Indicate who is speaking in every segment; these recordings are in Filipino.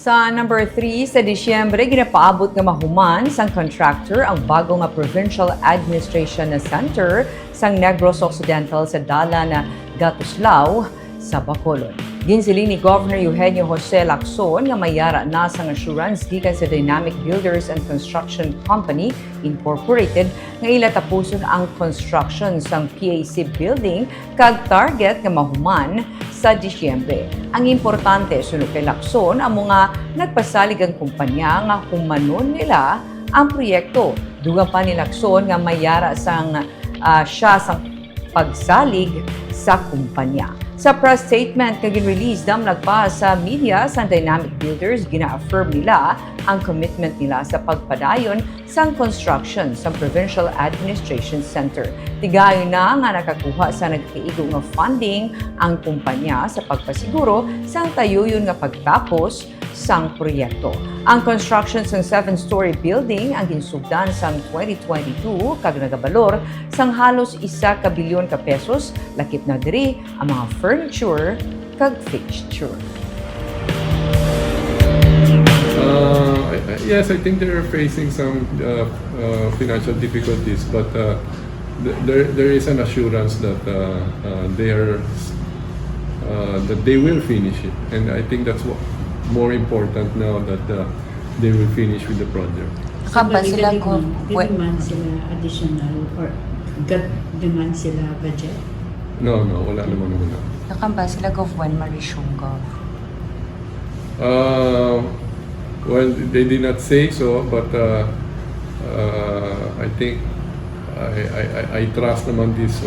Speaker 1: Sa number 3, sa Disyembre, ginapaabot nga mahuman sang contractor ang bago nga Provincial Administration na Center sang Negros Occidental sa Dala na Gatuslao sa Bacolod. Ginsiling ni Governor Eugenio Jose Lacson nga mayara na sang assurance gikan sa Dynamic Builders and Construction Company Incorporated nga ila tapuson ang construction sang PAC building kag target nga mahuman sa Disyembre. Ang importante sunod kay Lacson ang mga nagpasalig ang kumpanya nga humanon nila ang proyekto. Dugang pa ni Lacson nga mayara sang siya sang pagsalig sa kumpanya. Sa press statement kag release dam nagpa sa media sa Dynamic Builders, gina-affirm nila ang commitment nila sa pagpadayon sa construction sa Provincial Administration Center. Tigayon na nga nakakuha sa nagkaigo nga funding ang kumpanya sa pagpasiguro sa tayuyon nga pagtapos sang proyekto. Ang construction sang 7-story building ang ginsugdan sang 2022 kag nagabalor sang halos 1 bilyon ka pesos, lakip na diri ang mga furniture kag fixture.
Speaker 2: Yes, I think they're facing some financial difficulties, but there is an assurance that they will finish it, and I think that's what more important now that they will finish with the project.
Speaker 3: Nakamba sila kung
Speaker 4: demand sila additional or demand sila budget?
Speaker 2: No, wala naman muna.
Speaker 3: nakamba sila gov when ma-resume gov.
Speaker 2: Well, they did not say so, but I think I trust naman this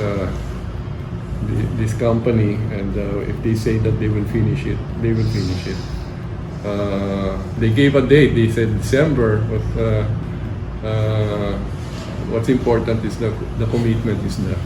Speaker 2: company, and if they say that they will finish it, they will finish it. They gave a date. They said December, but what's important is the commitment is there.